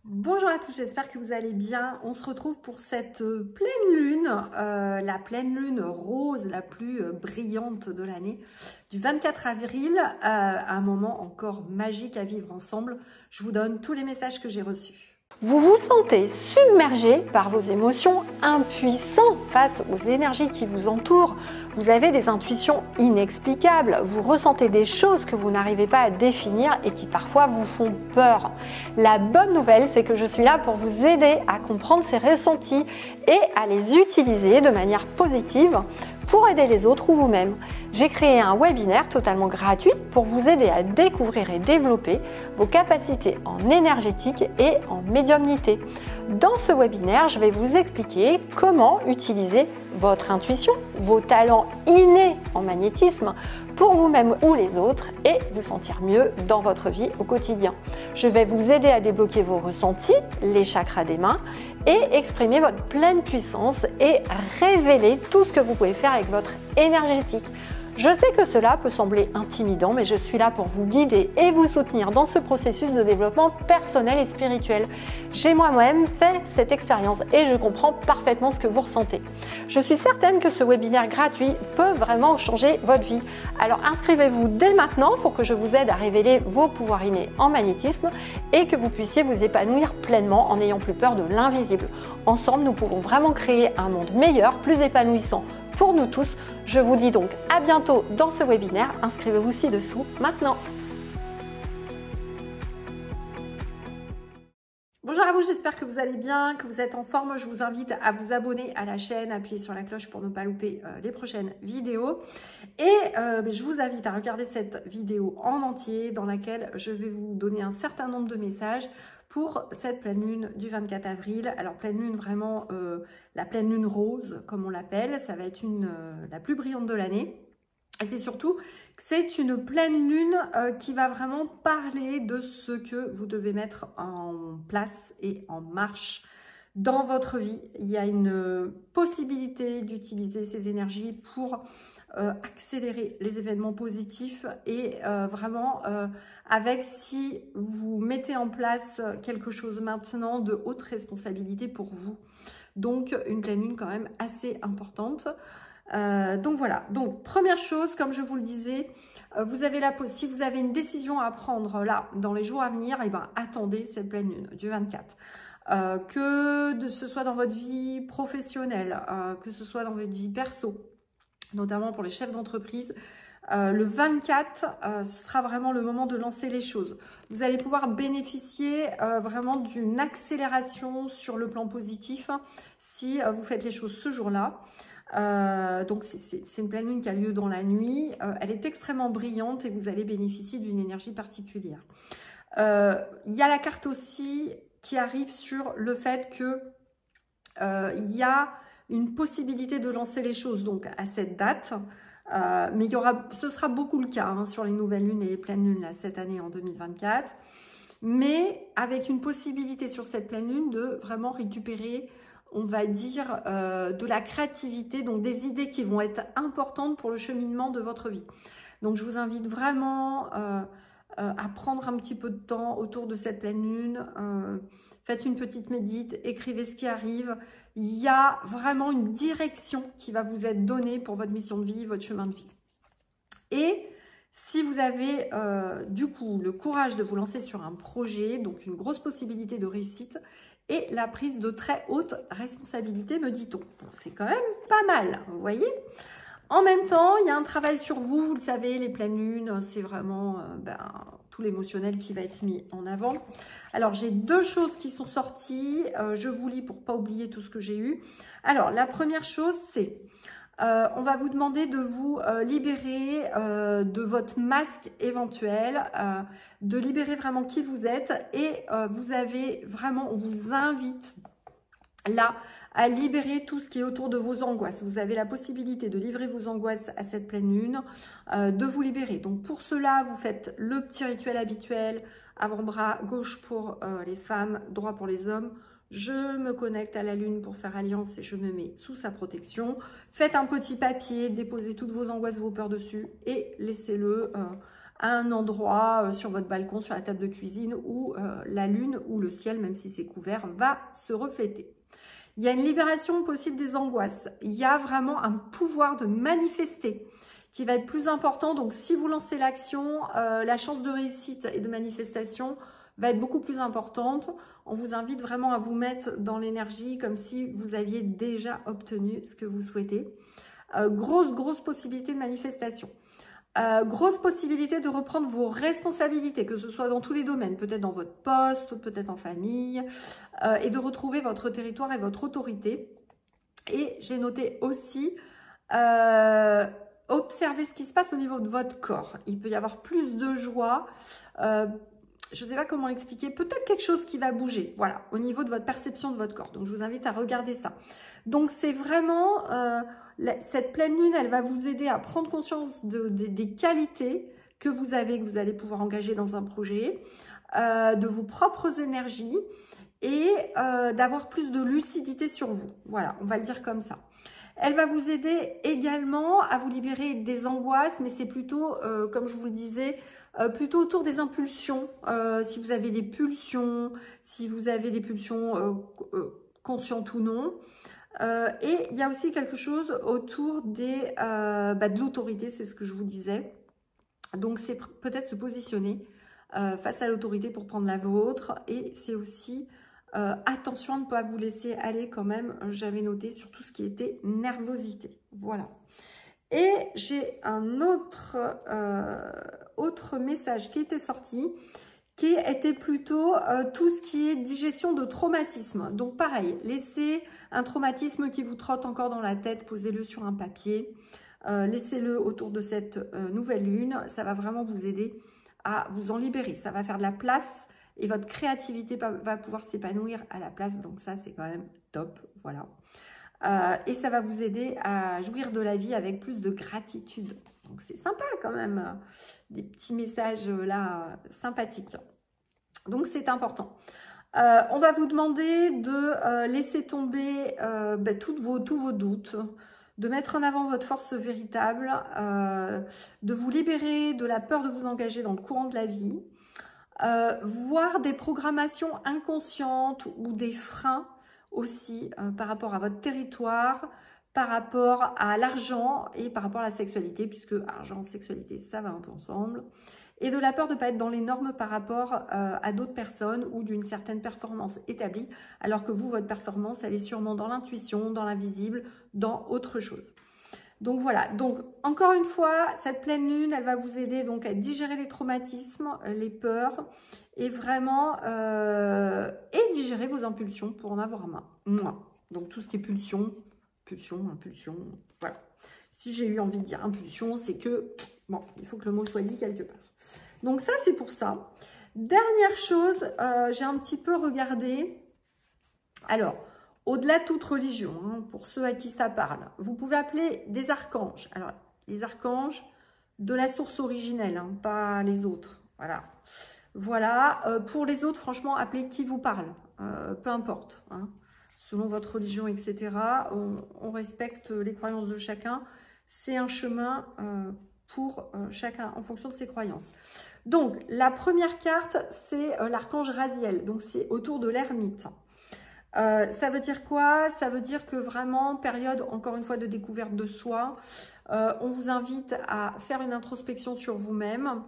Bonjour à tous, j'espère que vous allez bien. On se retrouve pour cette pleine lune, la pleine lune rose la plus brillante de l'année, du 24 avril, un moment encore magique à vivre ensemble. Je vous donne tous les messages que j'ai reçus. Vous vous sentez submergé par vos émotions, impuissant face aux énergies qui vous entourent. Vous avez des intuitions inexplicables, vous ressentez des choses que vous n'arrivez pas à définir et qui parfois vous font peur. La bonne nouvelle, c'est que je suis là pour vous aider à comprendre ces ressentis et à les utiliser de manière positive pour aider les autres ou vous-même. J'ai créé un webinaire totalement gratuit pour vous aider à découvrir et développer vos capacités en énergétique et en médiumnité. Dans ce webinaire, je vais vous expliquer comment utiliser votre intuition, vos talents innés en magnétisme pour vous-même ou les autres et vous sentir mieux dans votre vie au quotidien. Je vais vous aider à débloquer vos ressentis, les chakras des mains et exprimer votre pleine puissance et révéler tout ce que vous pouvez faire avec votre énergétique. Je sais que cela peut sembler intimidant, mais je suis là pour vous guider et vous soutenir dans ce processus de développement personnel et spirituel. J'ai moi-même fait cette expérience et je comprends parfaitement ce que vous ressentez. Je suis certaine que ce webinaire gratuit peut vraiment changer votre vie. Alors inscrivez-vous dès maintenant pour que je vous aide à révéler vos pouvoirs innés en magnétisme et que vous puissiez vous épanouir pleinement en n'ayant plus peur de l'invisible. Ensemble, nous pouvons vraiment créer un monde meilleur, plus épanouissant pour nous tous. Je vous dis donc à bientôt dans ce webinaire. Inscrivez-vous ci-dessous maintenant. Bonjour à vous, j'espère que vous allez bien, que vous êtes en forme. Je vous invite à vous abonner à la chaîne, appuyer sur la cloche pour ne pas louper les prochaines vidéos. Et je vous invite à regarder cette vidéo en entier dans laquelle je vais vous donner un certain nombre de messages pour cette pleine lune du 24 avril. Alors pleine lune vraiment, la pleine lune rose comme on l'appelle, ça va être la plus brillante de l'année. Et c'est surtout que c'est une pleine lune qui va vraiment parler de ce que vous devez mettre en place et en marche dans votre vie. Il y a une possibilité d'utiliser ces énergies pour accélérer les événements positifs et vraiment avec, si vous mettez en place quelque chose maintenant, de haute responsabilité pour vous. Donc une pleine lune quand même assez importante. Donc voilà, donc première chose, comme je vous le disais, si vous avez une décision à prendre là dans les jours à venir, et ben attendez cette pleine lune du 24. Ce soit dans votre vie professionnelle, que ce soit dans votre vie perso, notamment pour les chefs d'entreprise, le 24 sera vraiment le moment de lancer les choses. Vous allez pouvoir bénéficier vraiment d'une accélération sur le plan positif si vous faites les choses ce jour-là. Donc c'est une pleine lune qui a lieu dans la nuit. Elle est extrêmement brillante et vous allez bénéficier d'une énergie particulière. Il y a la carte aussi qui arrive sur le fait que il y a une possibilité de lancer les choses donc à cette date. Mais ce sera beaucoup le cas sur les nouvelles lunes et les pleines lunes là, cette année en 2024. Mais avec une possibilité sur cette pleine lune de vraiment récupérer, on va dire, de la créativité, donc des idées qui vont être importantes pour le cheminement de votre vie. Donc je vous invite vraiment à prendre un petit peu de temps autour de cette pleine lune. Faites une petite médite, écrivez ce qui arrive. Il y a vraiment une direction qui va vous être donnée pour votre mission de vie, votre chemin de vie. Et si vous avez du coup le courage de vous lancer sur un projet, donc une grosse possibilité de réussite et la prise de très haute responsabilité, me dit-on. Bon, c'est quand même pas mal, vous voyez. En même temps, il y a un travail sur vous, vous le savez, les pleines lunes, c'est vraiment tout l'émotionnel qui va être mis en avant. Alors, j'ai deux choses qui sont sorties, je vous lis pour ne pas oublier tout ce que j'ai eu. Alors, la première chose, c'est, on va vous demander de vous libérer de votre masque éventuel, de libérer vraiment qui vous êtes et vous avez vraiment, on vous invite là à libérer tout ce qui est autour de vos angoisses. Vous avez la possibilité de livrer vos angoisses à cette pleine lune, de vous libérer. Donc pour cela, vous faites le petit rituel habituel, avant-bras gauche pour les femmes, droit pour les hommes. Je me connecte à la lune pour faire alliance et je me mets sous sa protection. Faites un petit papier, déposez toutes vos angoisses, vos peurs dessus et laissez-le à un endroit sur votre balcon, sur la table de cuisine, où la lune ou le ciel, même si c'est couvert, va se refléter. Il y a une libération possible des angoisses. Il y a vraiment un pouvoir de manifester qui va être plus important. Donc, si vous lancez l'action, la chance de réussite et de manifestation va être beaucoup plus importante. On vous invite vraiment à vous mettre dans l'énergie comme si vous aviez déjà obtenu ce que vous souhaitez. Grosse possibilité de manifestation. Grosse possibilité de reprendre vos responsabilités, que ce soit dans tous les domaines, peut-être dans votre poste, peut-être en famille, et de retrouver votre territoire et votre autorité. Et j'ai noté aussi, observez ce qui se passe au niveau de votre corps. Il peut y avoir plus de joie, je ne sais pas comment expliquer, peut-être quelque chose qui va bouger, voilà, au niveau de votre perception de votre corps. Donc, je vous invite à regarder ça. Donc, c'est vraiment, cette pleine lune, elle va vous aider à prendre conscience des qualités que vous avez, que vous allez pouvoir engager dans un projet, de vos propres énergies et d'avoir plus de lucidité sur vous. Voilà, on va le dire comme ça. Elle va vous aider également à vous libérer des angoisses, mais c'est plutôt, comme je vous le disais, plutôt autour des impulsions. Si vous avez des pulsions, si vous avez des pulsions conscientes ou non. Et il y a aussi quelque chose autour de l'autorité, c'est ce que je vous disais. Donc, c'est peut-être se positionner face à l'autorité pour prendre la vôtre. Et c'est aussi... attention à ne pas vous laisser aller quand même, j'avais noté sur tout ce qui était nervosité. Voilà. Et j'ai un autre message qui était sorti, qui était plutôt tout ce qui est digestion de traumatisme. Donc pareil, laissez un traumatisme qui vous trotte encore dans la tête, posez-le sur un papier, laissez-le autour de cette nouvelle lune, ça va vraiment vous aider à vous en libérer, ça va faire de la place et votre créativité va pouvoir s'épanouir à la place. Donc ça, c'est quand même top. Voilà. Et ça va vous aider à jouir de la vie avec plus de gratitude. Donc c'est sympa quand même. Des petits messages là sympathiques. Donc c'est important. On va vous demander de laisser tomber tous vos doutes, de mettre en avant votre force véritable, de vous libérer de la peur de vous engager dans le courant de la vie. Voir des programmations inconscientes ou des freins aussi par rapport à votre territoire, par rapport à l'argent et par rapport à la sexualité, puisque argent, sexualité, ça va un peu ensemble. Et de la peur de ne pas être dans les normes par rapport à d'autres personnes ou d'une certaine performance établie, alors que vous, votre performance, elle est sûrement dans l'intuition, dans l'invisible, dans autre chose. Donc voilà, donc encore une fois, cette pleine lune, elle va vous aider donc à digérer les traumatismes, les peurs et vraiment digérer vos impulsions pour en avoir moins. Donc tout ce qui est impulsion, voilà. Si j'ai eu envie de dire impulsion, c'est que, bon, il faut que le mot soit dit quelque part. Donc ça, c'est pour ça. Dernière chose, j'ai un petit peu regardé. Alors, au-delà de toute religion, hein, pour ceux à qui ça parle, vous pouvez appeler des archanges. Alors, les archanges de la source originelle, hein, pas les autres. Voilà. Voilà. Pour les autres, franchement, appelez qui vous parle. Peu importe. Hein. Selon votre religion, etc. On respecte les croyances de chacun. C'est un chemin pour chacun en fonction de ses croyances. Donc, la première carte, c'est l'archange Raziel. Donc, c'est autour de l'ermite. Ça veut dire quoi? Ça veut dire que vraiment, période, encore une fois, de découverte de soi. On vous invite à faire une introspection sur vous-même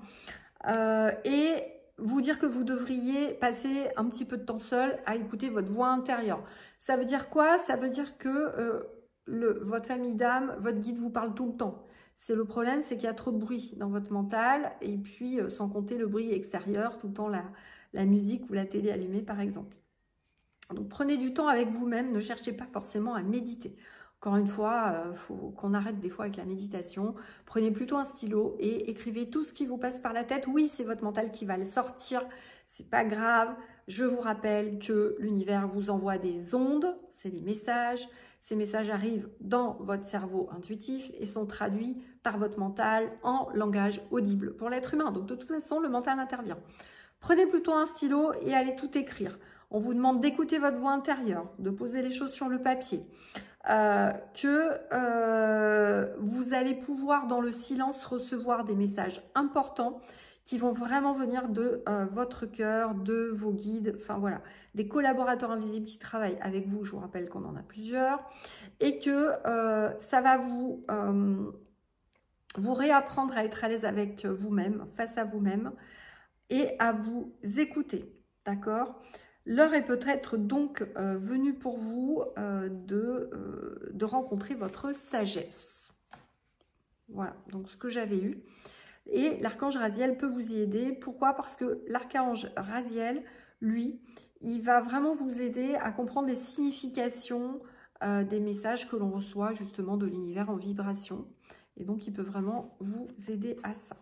et vous dire que vous devriez passer un petit peu de temps seul à écouter votre voix intérieure. Ça veut dire quoi? Ça veut dire que votre famille d'âme, votre guide vous parle tout le temps. C'est le problème, c'est qu'il y a trop de bruit dans votre mental et puis sans compter le bruit extérieur, tout le temps la musique ou la télé allumée par exemple. Donc, prenez du temps avec vous-même, ne cherchez pas forcément à méditer. Encore une fois, il faut qu'on arrête des fois avec la méditation. Prenez plutôt un stylo et écrivez tout ce qui vous passe par la tête. Oui, c'est votre mental qui va le sortir, c'est pas grave. Je vous rappelle que l'univers vous envoie des ondes, c'est des messages. Ces messages arrivent dans votre cerveau intuitif et sont traduits par votre mental en langage audible pour l'être humain. Donc, de toute façon, le mental intervient. Prenez plutôt un stylo et allez tout écrire. On vous demande d'écouter votre voix intérieure, de poser les choses sur le papier. que vous allez pouvoir dans le silence recevoir des messages importants qui vont vraiment venir de votre cœur, de vos guides, enfin voilà, des collaborateurs invisibles qui travaillent avec vous, je vous rappelle qu'on en a plusieurs, et que ça va vous réapprendre à être à l'aise avec vous-même, face à vous-même, et à vous écouter, d'accord? L'heure est peut-être donc venue pour vous de rencontrer votre sagesse. Voilà, donc ce que j'avais eu. Et l'archange Raziel peut vous y aider. Pourquoi? Parce que l'archange Raziel, lui, il va vraiment vous aider à comprendre les significations des messages que l'on reçoit justement de l'univers en vibration. Et donc, il peut vraiment vous aider à ça.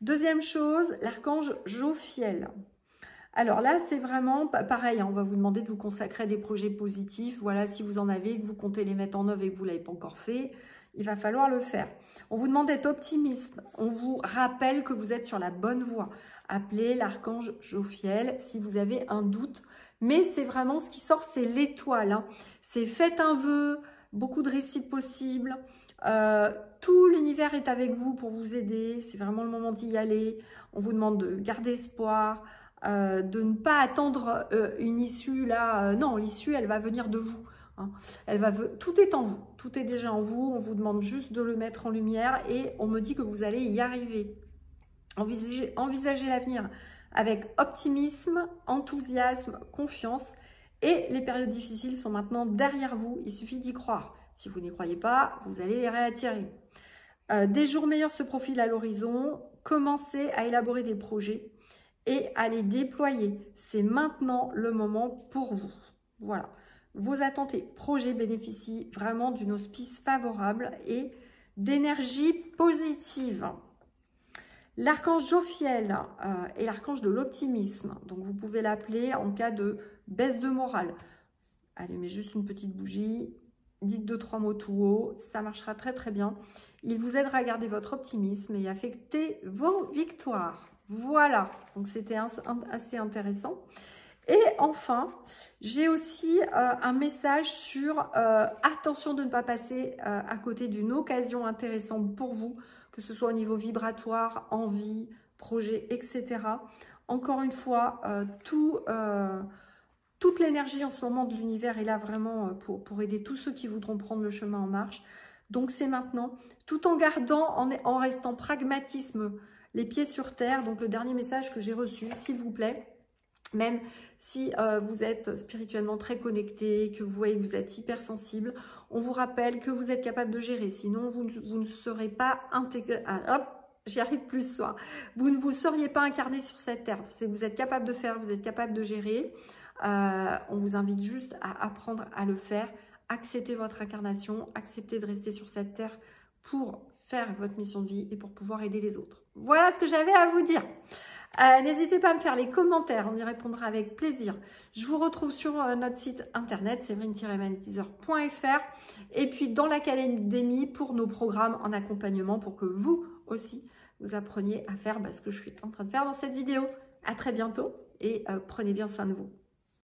Deuxième chose, l'archange Jophiel. Alors là, c'est vraiment pareil, hein, on va vous demander de vous consacrer à des projets positifs. Voilà, si vous en avez, que vous comptez les mettre en œuvre et que vous ne l'avez pas encore fait, il va falloir le faire. On vous demande d'être optimiste. On vous rappelle que vous êtes sur la bonne voie. Appelez l'archange Jophiel si vous avez un doute. Mais c'est vraiment ce qui sort, c'est l'étoile. Hein. C'est faites un vœu, beaucoup de réussite possible. Tout l'univers est avec vous pour vous aider. C'est vraiment le moment d'y aller. On vous demande de garder espoir. De ne pas attendre une issue là, non, l'issue elle va venir de vous, hein. Tout est en vous, tout est déjà en vous, on vous demande juste de le mettre en lumière et on me dit que vous allez y arriver. Envisagez l'avenir avec optimisme, enthousiasme, confiance et les périodes difficiles sont maintenant derrière vous, il suffit d'y croire. Si vous n'y croyez pas, vous allez les réattirer. Des jours meilleurs se profilent à l'horizon, commencez à élaborer des projets et à les déployer. C'est maintenant le moment pour vous. Voilà. Vos attentes et projets bénéficient vraiment d'une auspice favorable et d'énergie positive. L'archange Jophiel est l'archange de l'optimisme. Donc, vous pouvez l'appeler en cas de baisse de morale. Allumez juste une petite bougie. Dites 2-3 mots tout haut. Ça marchera très, très bien. Il vous aidera à garder votre optimisme et à affecter vos victoires. Voilà, donc c'était assez intéressant. Et enfin, j'ai aussi un message sur attention de ne pas passer à côté d'une occasion intéressante pour vous, que ce soit au niveau vibratoire, envie, projet, etc. Encore une fois, toute l'énergie en ce moment de l'univers est là vraiment pour aider tous ceux qui voudront prendre le chemin en marche. Donc c'est maintenant, tout en gardant, en restant pragmatisme, les pieds sur terre. Donc le dernier message que j'ai reçu, s'il vous plaît, même si vous êtes spirituellement très connecté, que vous voyez que vous êtes hypersensible, on vous rappelle que vous êtes capable de gérer, sinon vous ne serez pas intégré. Hop, j'y arrive plus ce soir. Vous ne vous seriez pas incarné sur cette terre. C'est que vous êtes capable de faire, vous êtes capable de gérer. On vous invite juste à apprendre à le faire. Acceptez votre incarnation, acceptez de rester sur cette terre pour faire votre mission de vie et pour pouvoir aider les autres. Voilà ce que j'avais à vous dire. N'hésitez pas à me faire les commentaires, on y répondra avec plaisir. Je vous retrouve sur notre site internet, séverine-magnétiseur.fr et puis dans l'académie pour nos programmes en accompagnement pour que vous aussi, vous appreniez à faire ce que je suis en train de faire dans cette vidéo. À très bientôt et prenez bien soin de vous.